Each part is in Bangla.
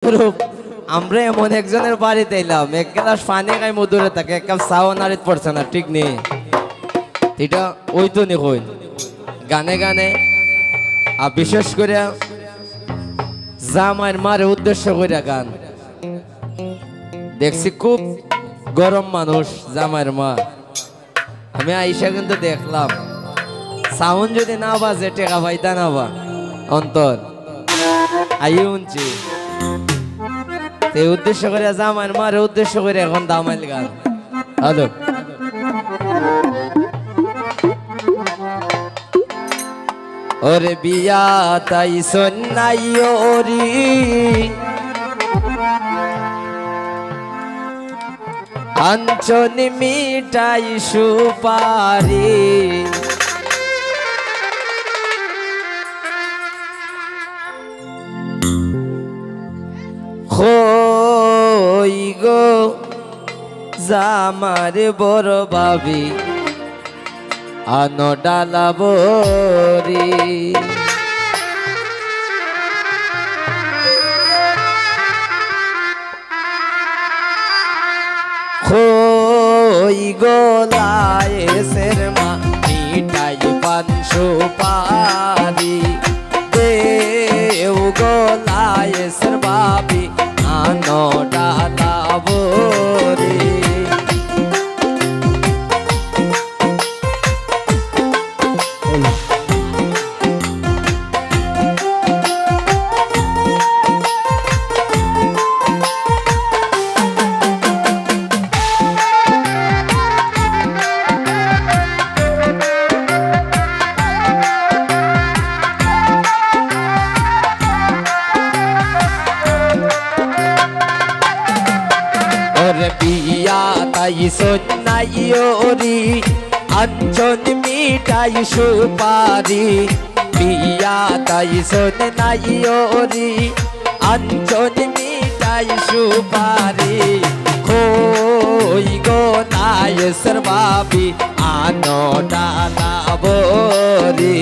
যতরূপ আমরা এমন একজনের বাড়িতে এলাম, এক গ্লাস পানি খাই মধুরে থাকে, এক কাপ চাও নারীত পড়ছে না, ঠিক নেই এটা ওই তো নি কই গানে গানে। আর বিশেষ করে জামাইয়ের মারে উদ্দেশ্য করে গান দেখছি, খুব গরম মানুষ জামাইয়ের মা। আমি আইসা কিন্তু দেখলাম সাউন্ড যদি না বাজে টেকা পাইতা না বা অন্তর আইয়ে উনছি উদ্দেশ্য করে জামাইয়ের মারে উদ্দেশ্য করে এখন দামাইল গান। হ্যালো ওরে বিয়া তাই সন্নাই ওরি আঞ্চনি মিঠাই সুপারি হই গো জামার বড় ভাবি আনো ডালা বরি হই গোলায় সের মা মিঠাই পান সুপারি দেও গোলায় সের বাবি আনো ডালা বরি। বিয়া তাই সন্নাই ওরি আঞ্চন মিঠাই সুপারি বিয়া তাই সন্নাই ওরি আঞ্চন মিঠাই সুপারি হই গো নায়েসর বাবি আনো ডালা বরি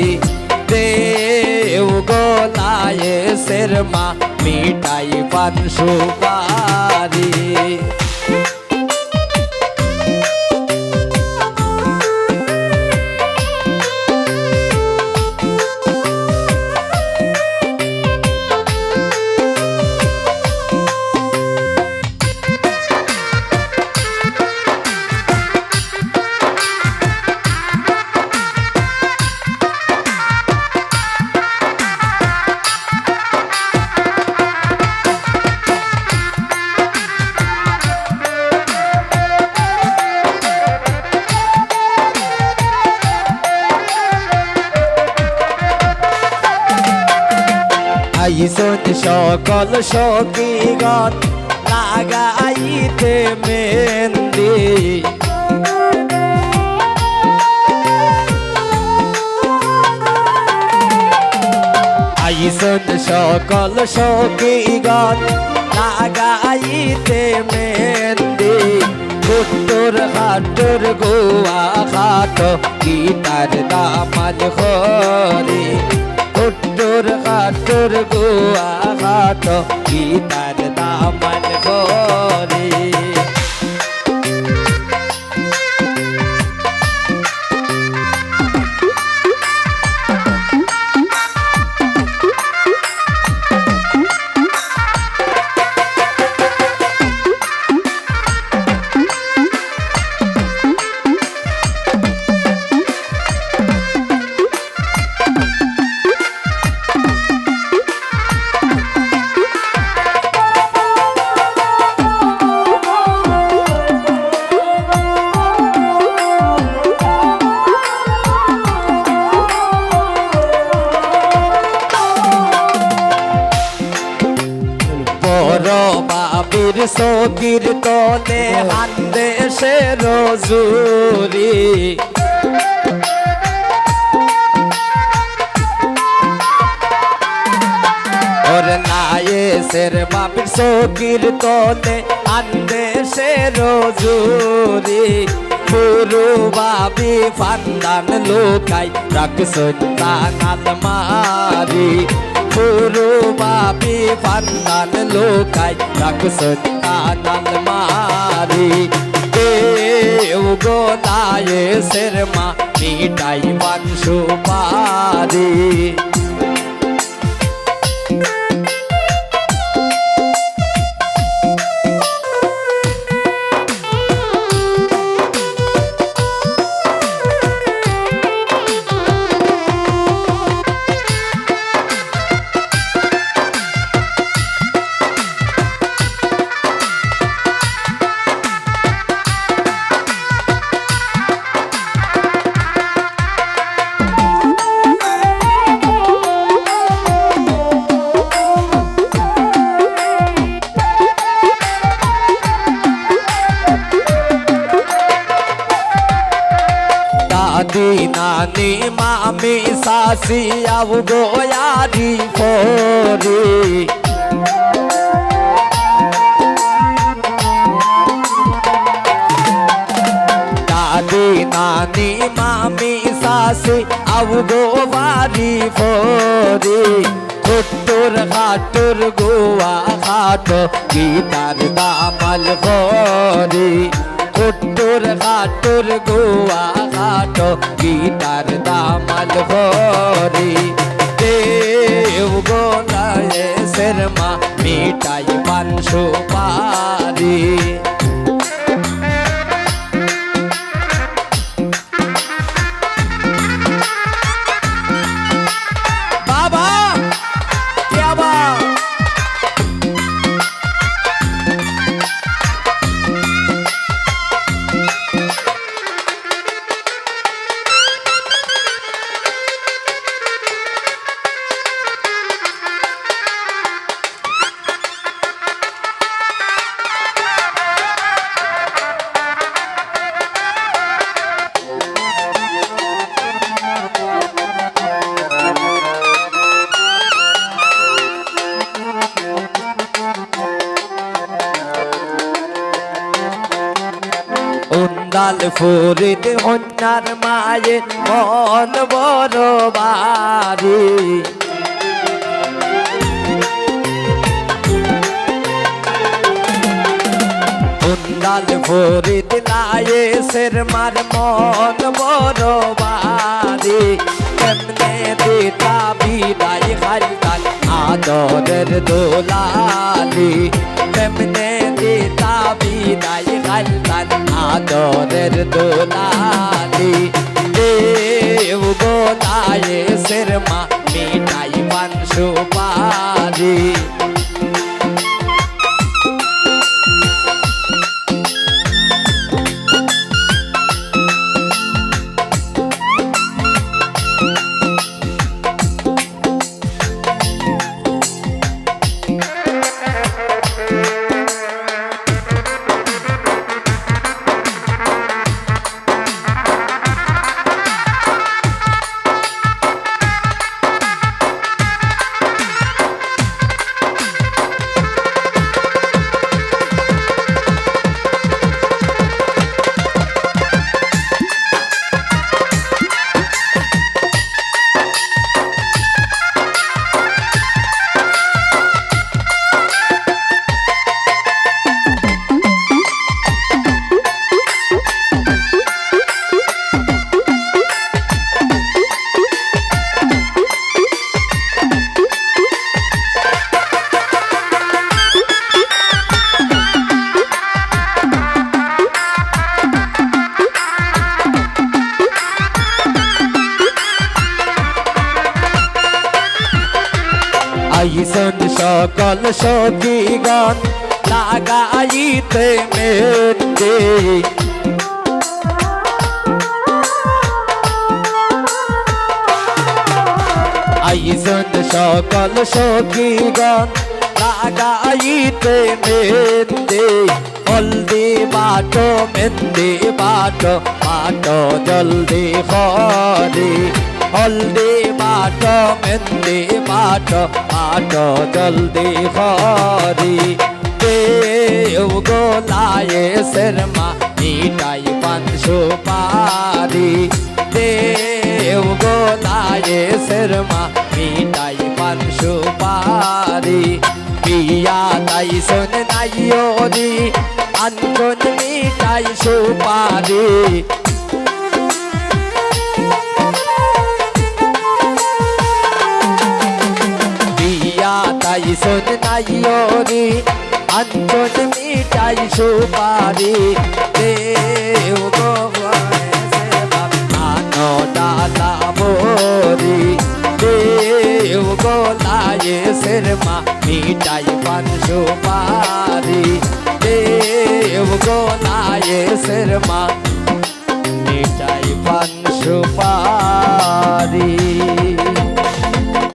দেও গো নায়েসের মা মিঠাই পান সুপারি। আইসন সকল সখীগণ লাগাইতে মেহেন্দি আইসন সকল সখীগণ লাগাইতে মেহেন্দি উত্তর হাটর গোয়া খাট গীতার দামাল হরি উত্তর হাটর গোয়া ঘাট গীতার দামান হরি। বাবির সকির তলে হান্দে সে রজুরি ওর নায়েসের বাবির সকির তলে হান্দে সে রজুরি পুরু বাবি ফান্দান লোকাই রাখছন তানাল মারি পুরো বাপি ফান্দান লোকাই রাখছন কানাল মারি দেও গোলায়ে শর্মা মিটাই পান সুপারি दादी नानी मामी सासी अब गोयारी फोरी दादी नानी मामी सासी अब गोवारी फोरी खुट्टुर खाटुर गोवा खाटो गीतार दामल फोरी खुट्टुर खाटुर गोवा खाटो गीतार दामल फोरी देव गोलाये शर्मा मिटाई पान सुपारी बाबा क्या बात উন্দাল ফরিদ হন্যার মায়ের মন বড় বাড়ি উন্দাল ফরিদ লায়ে শর্মার মন বড় বাড়ি কেমনে দিতা বিদায় খালতাল আদরের দোলালি কেমনে দিতা বিদায় খালতাল আদরের দোলালি দেব গোলায়ে শর্মা মিটাই পান সুপারি আইসন সকল সখী গান লাগাইতে মেতে আইসন সকল সখী গান লাগাইতে মেতে হলদি বাটো মেহেন্দি বাটো বাটো জলদি করে হলদি বাটো মেহেন্দি বাটো বাটো জলদি করে দেও গোলায়ে শর্মা মিটাই পান সুপারি দেও গোলায়ে শর্মা মিটাই পান সুপারি শোন নাইরি আঞ্জন মিটাই সুপারি বিয়া তাই শোন নাইরি আঞ্জন মিটাই সুপারি দেও গো আনো দাদা মোরি দেও গো লায়ে শর্মা মিটাই পান সুপারি দেও গো লায়ে শর্মা মিটাই পান সুপারি